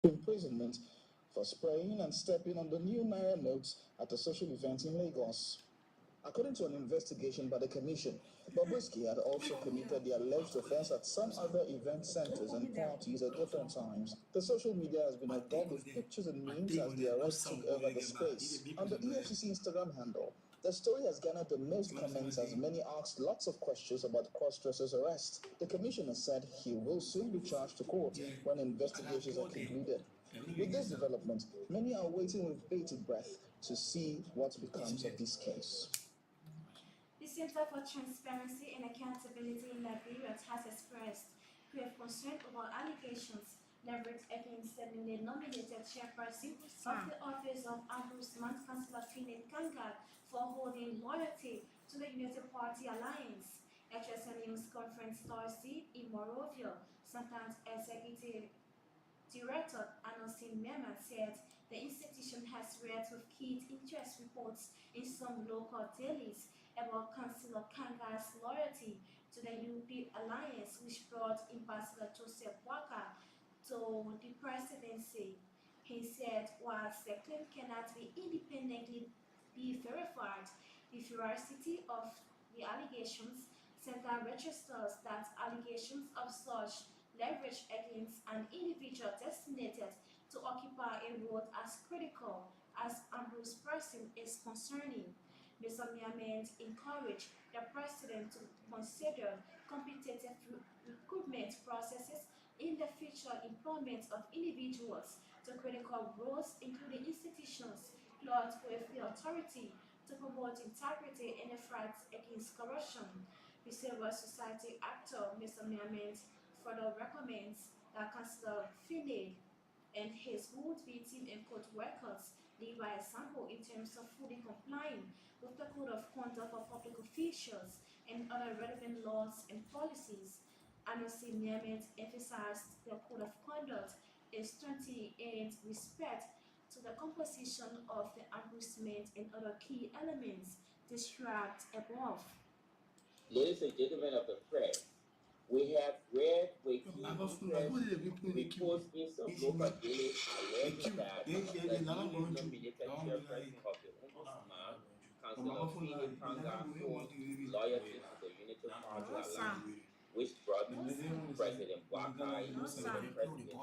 imprisonment for spraying and stepping on the new Naira notes at a social event in Lagos. According to an investigation by the Commission, Bobrisky had also committed the alleged offense at some other event centers and parties at different times. The social media has been agog with pictures and memes as the arrest took over the space. On the EFCC Instagram handle, the story has garnered the most comments as many asked lots of questions about cross-dresser's arrest. The commissioner said he will soon be charged to court when investigations are concluded. With this development, many are waiting with bated breath to see what becomes of this case. The Center for Transparency and Accountability in Liberia has expressed grave concern over allegations leveraged against the newly nominated chairperson of the Office of Ombudsman, Councillor Philip Kangal, for holding loyalty to the United Party Alliance. At a news conference Thursday in Monrovia, sometimes Executive Director Anosin Mehmet said the institution has read with keen interest reports in some local dailies about Councillor Kanga's loyalty to the European alliance, which brought Ambassador Joseph Waka to the presidency. He said, whilst the claim cannot be independently be verified, the veracity of the allegations, Center registers that allegations of such leverage against an individual designated to occupy a role as critical as Ambrose person is concerning. Mr. Miamed encouraged the president to consider competitive recruitment processes in the future employment of individuals to critical roles, including institutions clothed with the authority to promote integrity in the fight against corruption. The civil society actor, Mr. Miamed, further recommends that Councillor Finney and his would-be team and court workers lead by example in terms of fully complying with the Code of Conduct for Public Officials and other relevant laws and policies. Anansi Niamet emphasized the Code of Conduct is 28 respect to the composition of the ombudsman and other key elements described above. Ladies and gentlemen of the press, we have read with interest reports in some local dailies alleging that the newly nominated chairperson of the Ombudsman, Councillor Philip Kanga, formed loyalty to the Unity Party Alliance, which brought President Bwaka into the presidency.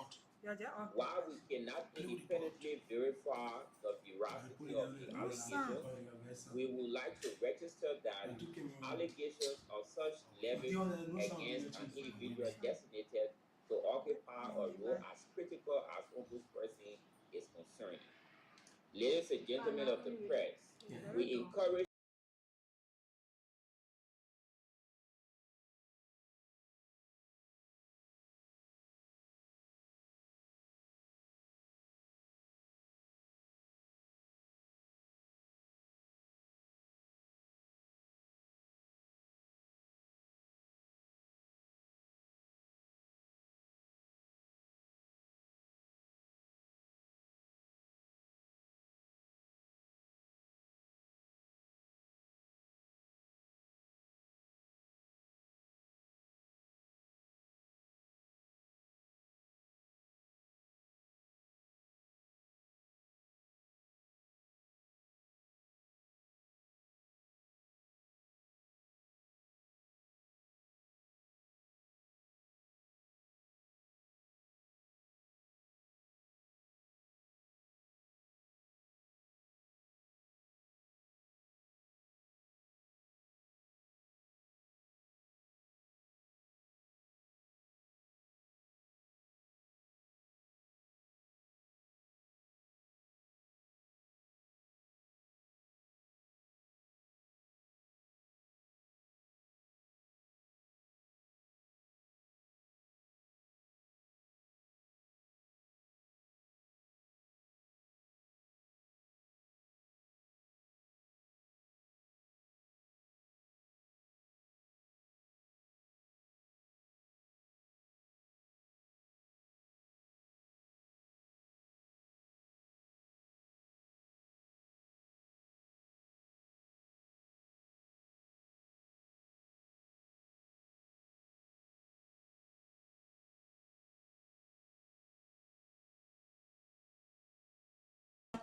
While we cannot independently verify the veracity of the allegations, we would like to register that allegations of such leverage against an individual designated to occupy a role as critical as ombudsperson is concerned. Ladies and gentlemen of the press, we encourage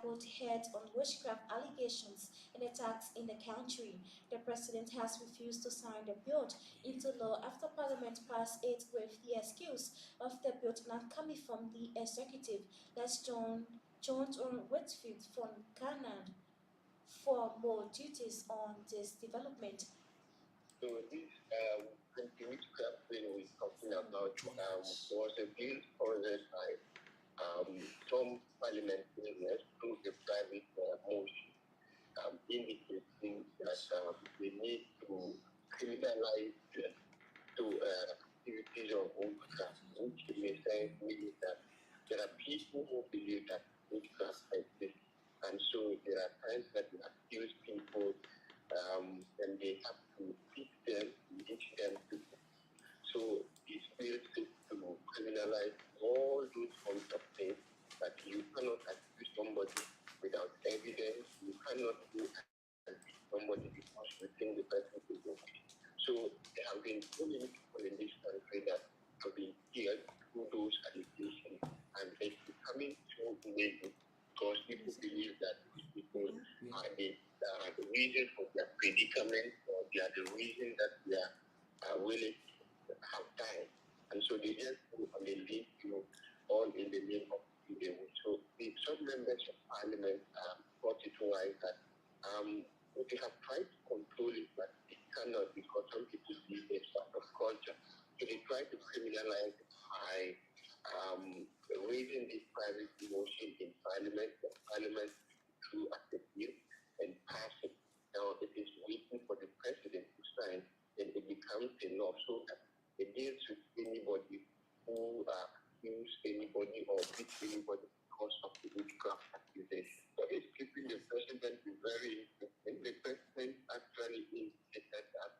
butt heads on witchcraft allegations and attacks in the country. The president has refused to sign the bill into law after Parliament passed it with the excuse of the bill not coming from the executive. Let's John Whitfield from Ghana for more duties on this development. So this anti-witchcraft bill we're talking about was a bill sponsored by some parliamentarians through the private motion, indicating that they need to criminalize activities of witchcraft, which in a sense means that there are people who believe that witchcraft exists, and so there are times that we accuse people, and they have to teach them, teach them to. So this bill seeks to criminalize all those forms of things that you cannot accuse somebody without evidence, you cannot do and beat somebody because you think the person is guilty. So there have been so many people in this country that have been killed through those allegations, and it's becoming so negative because people believe that these people are the reason for their predicament, or they are the reason that they are willing have died. And so they just go and they leave you all in the name of freedom. So the some members of parliament got it right that they have tried to control it, but they cannot because some people believe it's part of culture. So they try to criminalize it by raising this private emotion in parliament, the parliament through as a bill and pass it. Now it is waiting for the president to sign, and it becomes a law so that it deals with anybody who accuse anybody or beat anybody because of the witchcraft accusation. So it's keeping the president very interesting. The president actually indicated that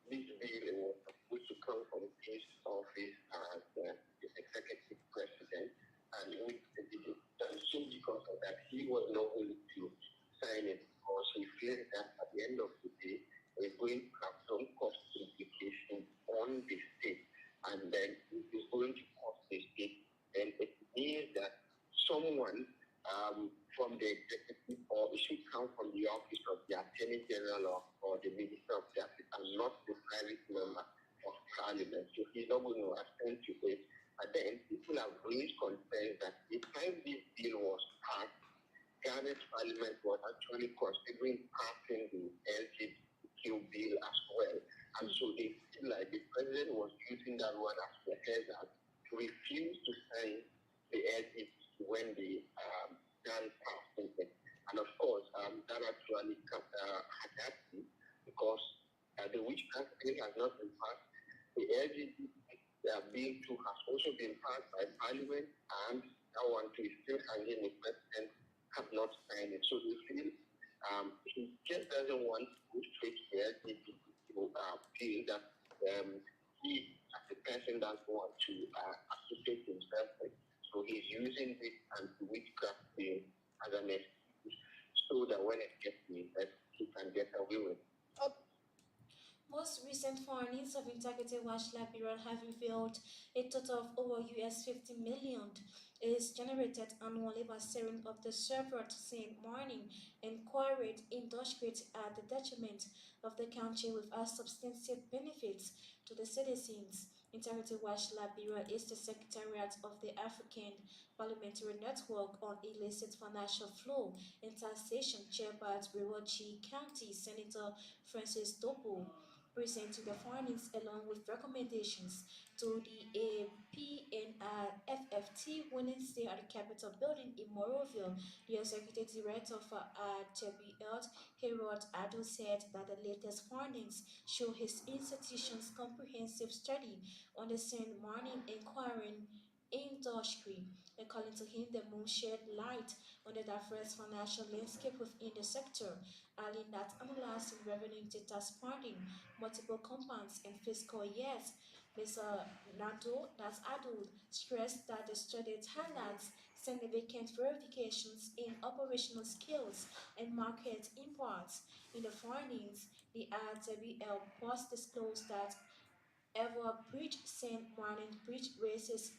this bill was supposed to come from his office as the executive president, and we did it. And so because of that, he was not willing to sign it because he feared that at the end of the day, we're going to have some cost implications on the state. And then if it's going to cost the state, then it means that someone from the executive, or it should come from the office of the Attorney General or the Minister of Justice, and not the private member of Parliament. So he's not going to attend to it. And then people have raised concerns that the time this bill was passed, Ghana's parliament was actually considering passing the LGBTQ bill as well. And so they feel like the president was using that one as the hazard to refuse to sign the LGBTQ when they done passing it. And of course, that actually had happened because the witchcraft bill has not been passed. The LGBT bill too has also been passed by parliament, and that one too is still hanging. The president have not signed it. So they feel he just doesn't want to go straight to the LGBTQ bill that he, as a person, doesn't want to associate himself with. So he's using this anti-witchcraft bill as an excuse so that when it gets passed, he can get away with it. Most recent findings of Integrity Watch Liberia have revealed a total of over US 50 million is generated annually by stirring up the server to Saint Morning inquired industries at the detriment of the country without substantial benefits to the citizens. Integrity Watch Liberia is the secretariat of the African Parliamentary Network on Illicit Financial Flow and Taxation, chaired by Wirraji County Senator Francis Dopo, presented the findings along with recommendations to the PNFFT Wednesday at the Capitol Building in Moroville. The executive director for RWL, Harold Addo, said that the latest findings show his institution's comprehensive study on the Saint Martin inquiring industry. According to him, the move shed light on the diverse financial landscape within the sector, adding that analyzing revenue data spanning multiple compounds and fiscal years. Mr. Nato, that's Adul, stressed that the study highlights significant verifications in operational skills and market imports. In the findings, the RWL post disclosed that Ever Bridge St. Martin Bridge races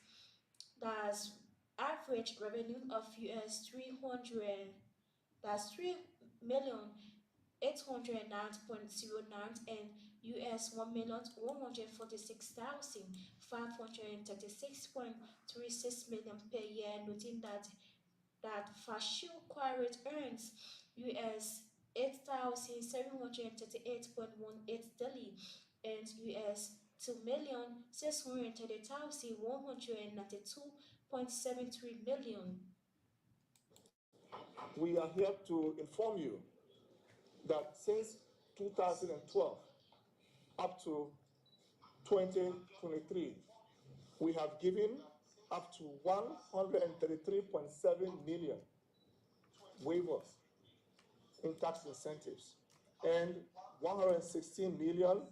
that's average revenue of US 300, that's 3,809,09 and US 1,146,536.36 million per year, noting that Fashio Quarret earns US 8,738.18 daily and US 2,630,192.73 million. We are here to inform you that since 2012 up to 2023, we have given up to 133.7 million waivers in tax incentives and 116 million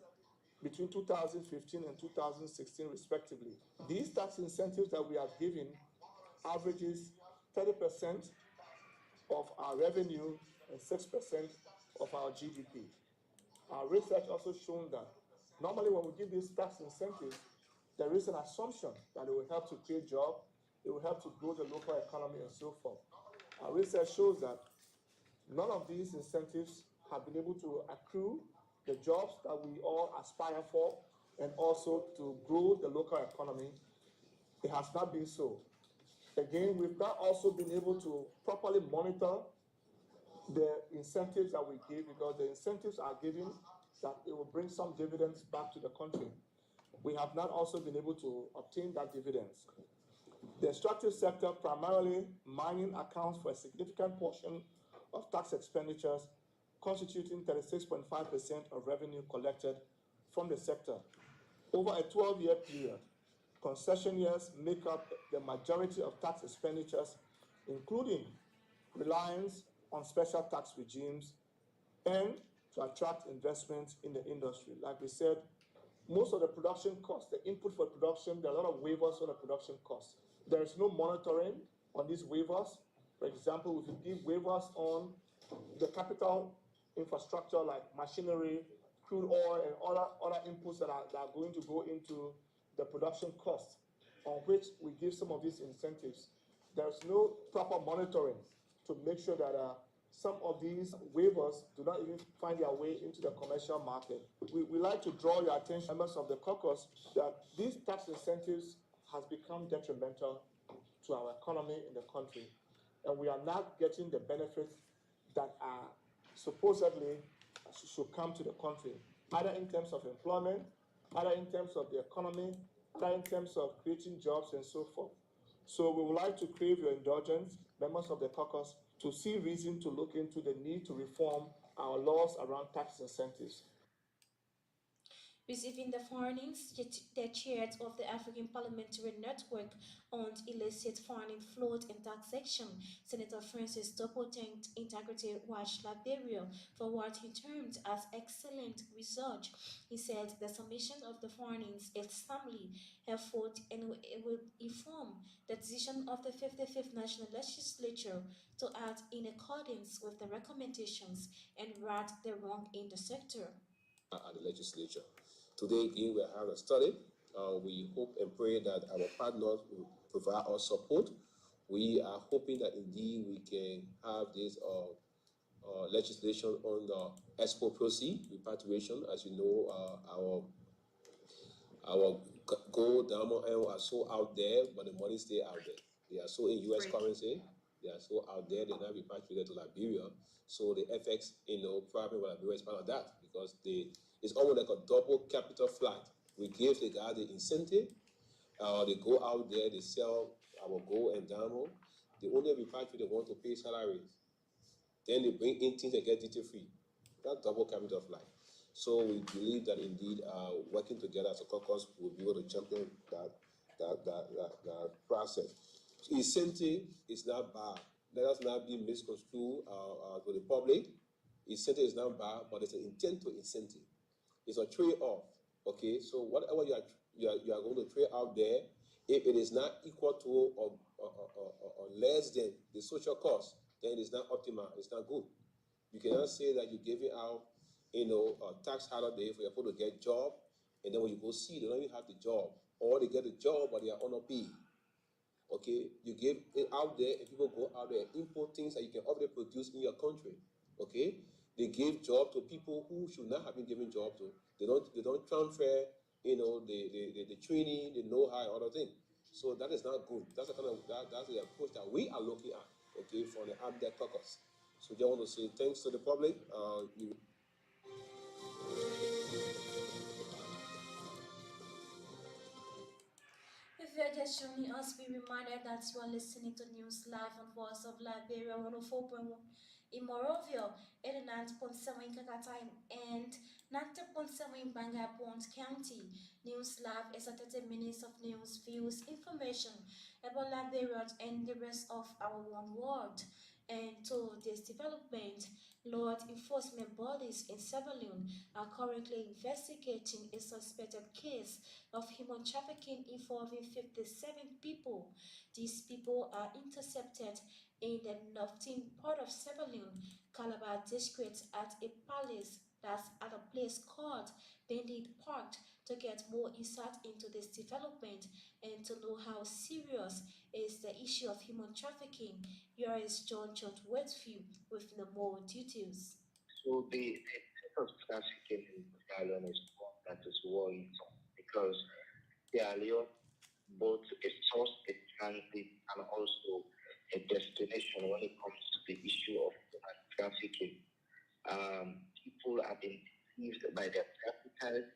between 2015 and 2016 respectively. These tax incentives that we have given averages 30% of our revenue and 6% of our GDP. Our research also shown that normally when we give these tax incentives, there is an assumption that it will help to create jobs, it will help to grow the local economy and so forth. Our research shows that none of these incentives have been able to accrue the jobs that we all aspire for and also to grow the local economy. It has not been so. Again, we've not also been able to properly monitor the incentives that we give, because the incentives are given that it will bring some dividends back to the country. We have not also been able to obtain that dividends. The extractive sector, primarily mining, accounts for a significant portion of tax expenditures, constituting 36.5% of revenue collected from the sector. Over a 12-year period, concession years make up the majority of tax expenditures, including reliance on special tax regimes and to attract investment in the industry. Like we said, most of the production costs, the input for production, there are a lot of waivers on the production costs. There is no monitoring on these waivers. For example, if you give waivers on the capital infrastructure like machinery, crude oil, and other inputs that are going to go into the production costs, on which we give some of these incentives, there's no proper monitoring to make sure that some of these waivers do not even find their way into the commercial market. We like to draw your attention, members of the caucus, that these tax incentives has become detrimental to our economy in the country, and we are not getting the benefits that are supposedly should come to the country, either in terms of employment, either in terms of the economy, either in terms of creating jobs and so forth. So we would like to crave your indulgence, members of the caucus, to see reason to look into the need to reform our laws around tax incentives. Receiving the findings, the chair of the African Parliamentary Network on Illicit Funding, Float and Taxation, Senator Francis Dopo thanked Integrity Watch Liberia for what he termed as excellent research. He said the submission of the findings is timely effort and it will inform the decision of the 55th National Legislature to act in accordance with the recommendations and right the wrong in the sector. At the legislature. Today again we have a study. We hope and pray that our partners will provide us support. We are hoping that indeed we can have this legislation on the export proceed repatriation. As you know, our gold, diamond, and are so out there, but the money stay out there. They are so in U.S. currency. They are so out there. They're not repatriated to Liberia. So the FX, probably will Liberia is part of that, because it's almost like a double capital flight. We give the guy the incentive. They go out there, they sell our gold and diamond. They only repatriate, they want to pay salaries. Then they bring in things and get duty free. That's double capital flight. So we believe that indeed working together as a caucus will be able to champion that process. Incentive is not bad. Let us not be misconstrued to the public. Incentive is not bad, but it's an intent to incentive. It's a trade-off. Okay, so whatever you are going to trade out there, if it is not equal to or less than the social cost, then it is not optimal. It's not good. You cannot say that you're giving out, a tax holiday for people to get job, and then when you go see, they don't even have the job, or they get the job but they are underpaid. Okay, you give it out there, and people go out there and import things that you can already produce in your country. Okay, they give job to people who should not have been given job to. They don't transfer, the training, the know-how, other thing. So that is not good. That's the kind of that's the approach that we are looking at. Okay, for the ABDEC caucus. So I want to say thanks to the public. If you're just joining us, be reminded that you are listening to News Live on Voice of Liberia 104.1 in Morovia, 89.7 in Kakata, and 90.7 in Bangabont County. News Live is a 30 minutes of news, views, information about Liberia and the rest of our one world. And to this development, law enforcement bodies in Sierra Leone are currently investigating a suspected case of human trafficking involving 57 people. These people are intercepted in the northern part of Sierra Leone, Calabar district at a palace that's at a place called Bandit Park. To get more insight into this development and to know how serious is the issue of human trafficking, here is John Westfield with the more details. So the type of trafficking in Sierra Leone is one that is worrisome because Sierra Leone, both a source, a transit, and also a destination when it comes to the issue of human trafficking. People have been deceived by their traffickers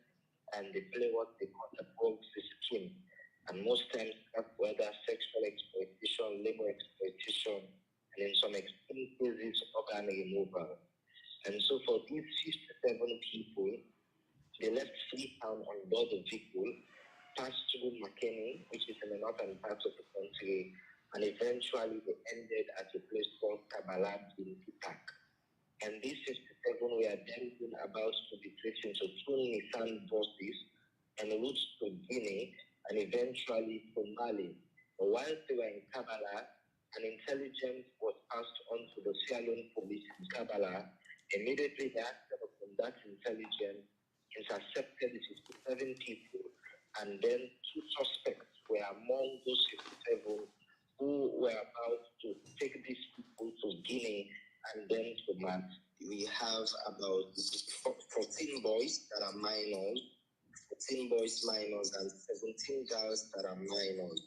and they play what they call the proxy scheme. And most times, whether sexual exploitation, labor exploitation, and in some extreme cases, organ removal. And so for these 57 people, they left Freetown on board the vehicle, passed through McKinney, which is in the northern part of the country, and eventually they ended at a place called Kabbalah in Pitak. And these 57 were then about to be taken to two Nissan buses and route to Guinea and eventually to Mali. But while they were in Kabbalah, an intelligence was passed on to the Sierra Leone police in Kabbalah. Immediately they acted upon that intelligence, intercepted the 57 people, and then two suspects were among those 57 who were about to take these people to Guinea and then to Mali. We have about 14 boys that are minors, 14 boys minors, and 17 girls that are minors.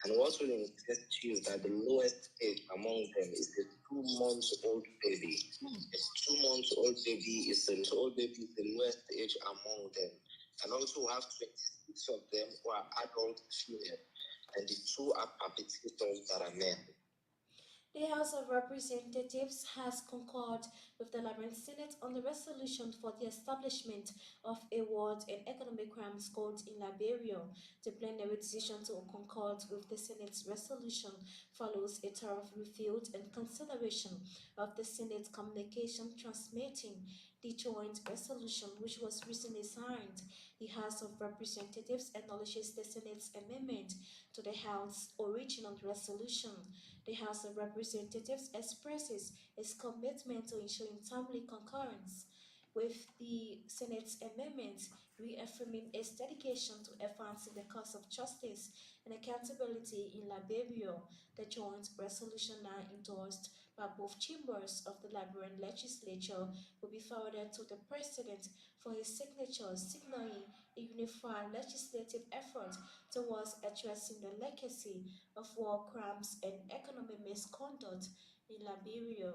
And what will interest you is that the lowest age among them is a 2-month-old baby. A 2-month-old baby is the lowest age among them. And also have 26 of them who are adult female, and the 2 are perpetrators that are men. The House of Representatives has concurred with the Liberian Senate on the resolution for the establishment of a World and Economic Crimes Court in Liberia. The plenary decision to concur with the Senate's resolution follows a thorough review and consideration of the Senate communication transmitting the joint resolution, which was recently signed. The House of Representatives acknowledges the Senate's amendment to the House's original resolution. The House of Representatives expresses its commitment to ensuring timely concurrence with the Senate's amendment, reaffirming its dedication to advancing the cause of justice and accountability in Liberia. The joint resolution now endorsed by both chambers of the Liberian legislature will be forwarded to the President for his signature, signaling a unified legislative effort towards addressing the legacy of war crimes and economic misconduct in Liberia.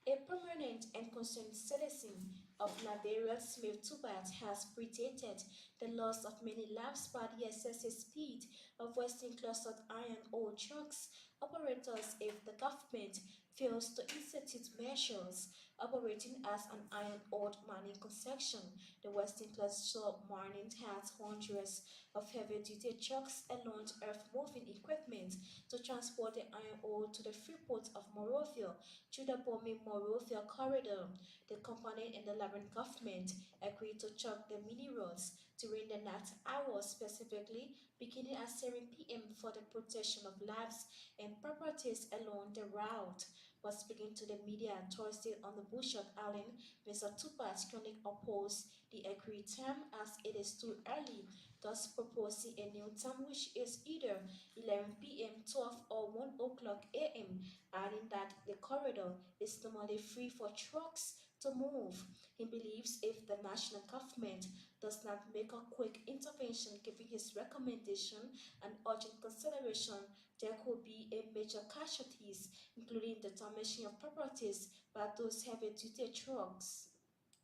A permanent and concerned citizen of Liberia, Smith Tubat, has predicted the loss of many lives by the excessive speed of Western clustered iron ore trucks operators if the government fails to institute measures operating as an iron ore mining concession. The Western cluster mining has hundreds of heavy-duty trucks and large earth-moving equipment to transport the iron ore to the free port of Morovia through the Bomi-Morovia corridor. The company and the Liberian government agreed to truck the minerals during the night hours, specifically beginning at 7 p.m. for the protection of lives and properties along the route. While speaking to the media on Thursday on the Bushot Island, Mr. Tupac strongly opposed the agreed term as it is too early, thus proposing a new term which is either 11 p.m., 12 or 1 o'clock a.m., adding that the corridor is normally free for trucks to move. He believes if the national government does not make a quick intervention giving his recommendation and urgent consideration, there could be a major casualties, including the damaging of properties by those heavy-duty trucks.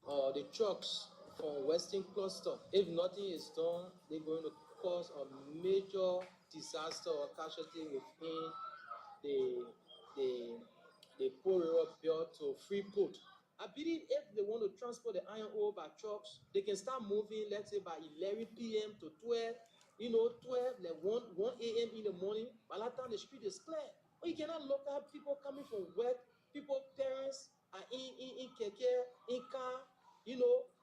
The trucks from Western Cluster, if nothing is done, they're going to cause a major disaster or casualty within the the the Poor River Belt to Freeport. I believe if they want to transport the iron ore by trucks, they can start moving, let's say by 11 p.m. to 12, 12, like 1 a.m. in the morning. By that time, the street is clear. But you cannot look at people coming from work, people, parents are in keke, in car,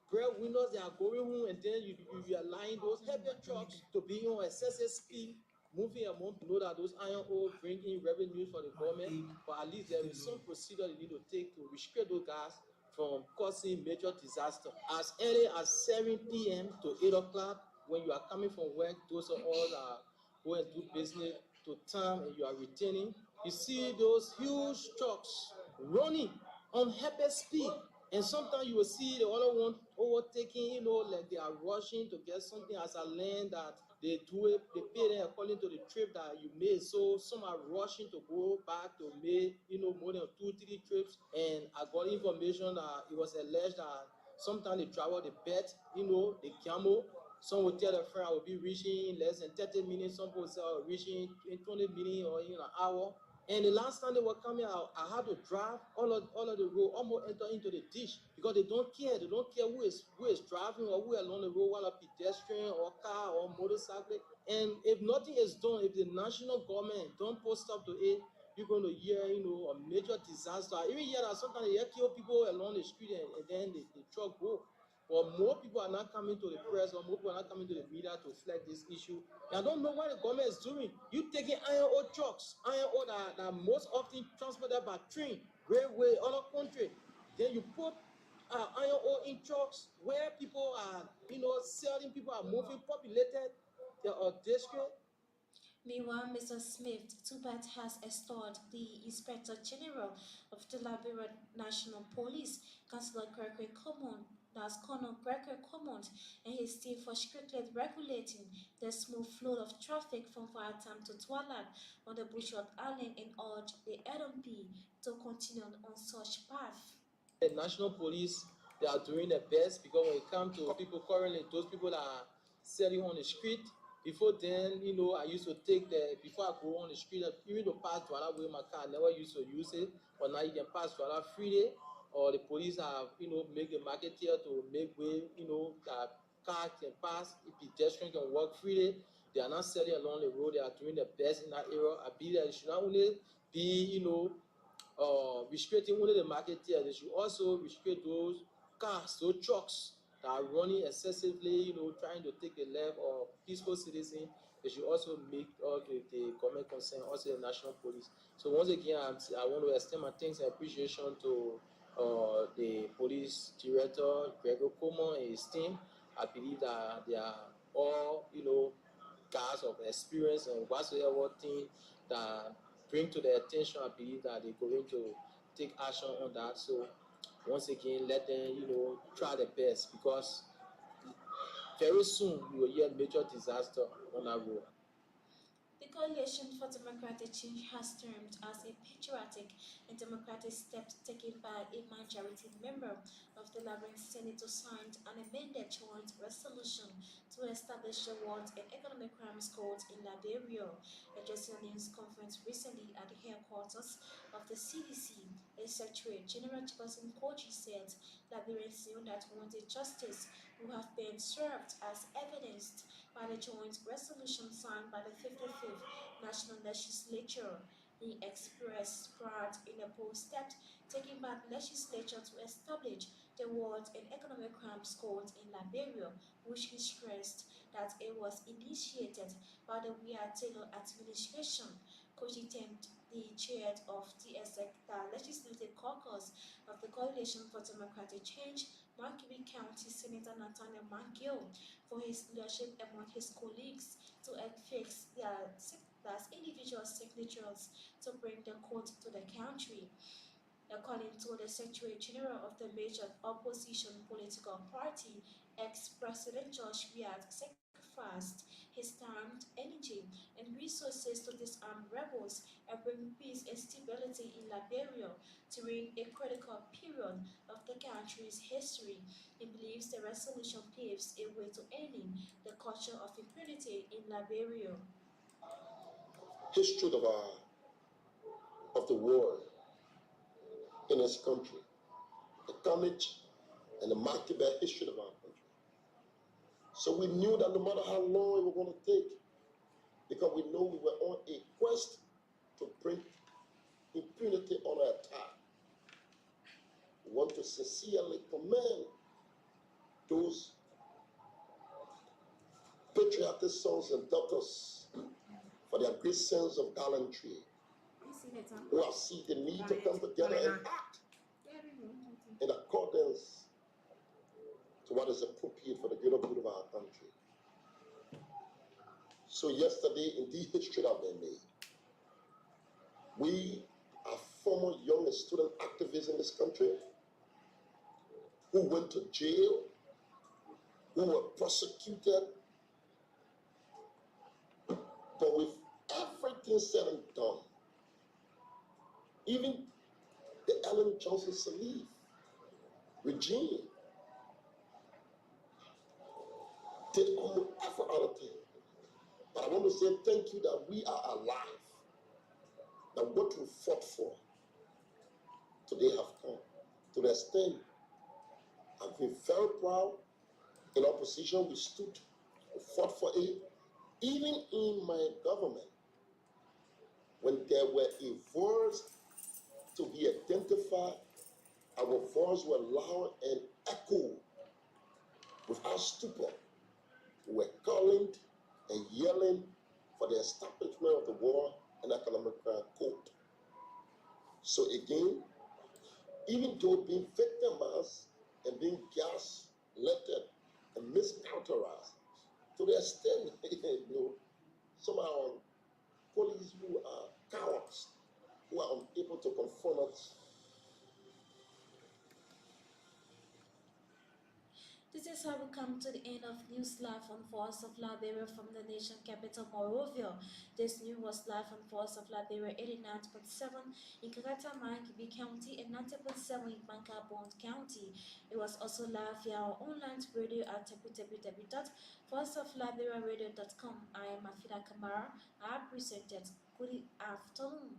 breadwinners, they are going home, and then you are allowing those heavy trucks to be on excessive speed moving among know that those iron ore bring in revenue for the government, but at least there is some procedure they need to take to restrict those guys from causing major disaster. As early as 7 p.m. to 8 o'clock, when you are coming from work, those are all that go and do business to town and you are returning, you see those huge trucks running on hyper speed. And sometimes you will see the other one overtaking, like they are rushing to get something as a land that they do it, they pay them according to the trip that you made. So some are rushing to go back to make, more than 2-3 trips. And I got information that it was alleged that sometimes they travel the bet, the camel. Some will tell a friend I will be reaching in less than 30 minutes. Some people say I will reaching in 20 minutes or in an hour. And the last time they were coming out, I had to drive all of the road, almost enter into the ditch because they don't care. They don't care who is driving or who is along the road, while a pedestrian or car or motorcycle. And if nothing is done, if the national government don't put stop to it, you're going to hear, a major disaster. Even here that sometimes they kill people along the street and then the truck go. But more people are not coming to the press or more people are not coming to the media to flag this issue. I don't know what the government is doing. You taking iron ore trucks, iron ore that most often transported by train, railway, other country. Then you put iron ore in trucks where people are, selling, people are moving, populated district. Meanwhile, Mr. Smith Tubat has installed the Inspector General of the Liberia National Police, Councillor Gregory Common, that's Colonel Gregory Common, and his team for strictly regulating the smooth flow of traffic from Vietnam to Twilight on the Bushot Island and urged the LMP to continue on such path. The national police, they are doing their best because when it comes to people currently, those people that are selling on the street, before then, I used to take before I go on the street, even to pass Douala with my car, I never used to use it, but now you can pass Douala freely, or the police have, make the market here to make way, that cars can pass, if pedestrians can walk freely. They are not selling along the road, they are doing the best in that area. I believe that it should not only be, restricting only the market here, they should also restrict those cars, those trucks that are running excessively, trying to take a left or peaceful citizen. They should also make the government concern, also the national police. So once again, I want to extend my thanks and appreciation to the police director, Gregor Coleman, and his team. I believe that they are all, guys of experience and whatsoever thing that bring to their attention. I believe that they're going to take action on that. So once again, let them, try their best because very soon you will hear major disaster on that road. The Coalition for Democratic Change has termed as a patriotic and democratic step taken by a majority member of the Liberian Senate to sign an amended joint resolution to establish the World and Economic Crimes Court in Liberia. Addressing a news conference recently at the headquarters of the CDC, a Secretary General Jefferson Koji said Liberians knew that wanted justice who have been served as evidenced by the joint resolution signed by the 55th National Legislature. He expressed pride in the bold step taken by the legislature to establish the World and Economic Crimes Court in Liberia, which he stressed that it was initiated by the Weah Taylor administration. Cogitated the chair of TSEC, the Legislative Caucus of the Coalition for Democratic Change, Marquette County Senator Nathaniel Mankio, for his leadership among his colleagues to affix their as individual signatures to bring the code to the country. According to the Secretary General of the major opposition political party, ex-President George Weah sacrificed his time, energy, and resources to disarm rebels and bring peace and stability in Liberia during a critical period of the country's history. He believes the resolution paves a way to ending the culture of impunity in Liberia. History of the world in this country, the carnage and the Machiavellian history of our country. So we knew that no matter how long it was going to take, because we know we were on a quest to bring impunity on our time. We want to sincerely commend those patriotic sons and daughters for their great sense of gallantry, who have seen the need to come together and act in accordance to what is appropriate for the greater good of our country. So yesterday, indeed, history has been made. We are former young and student activists in this country who went to jail, who were prosecuted, but with everything said and done, even the Ellen Johnson Sirleaf regime did almost every other thing. But I want to say thank you that we are alive, that what we fought for today have come to the extent and we're very proud. In opposition, we stood, we fought for it. Even in my government, when there were a voice to be identified, our voice were loud and echoed without stupor. We were calling and yelling for the establishment of the War and Economic Crime Code. So again, even though being victimized and being gaslighted and mischaracterized, to the extent, some of our police who are cowards, who are unable to confront us. This is how we come to the end of News Live on Voice of Liberia from the nation capital Monrovia. This news was live on Voice of Liberia 89.7 in Kakata-Mankibi County and 90.7 in Mankabond County. It was also live via our online radio at www.voiceofliberiaradio.com. I am Afida Kamara. I presented. Good afternoon.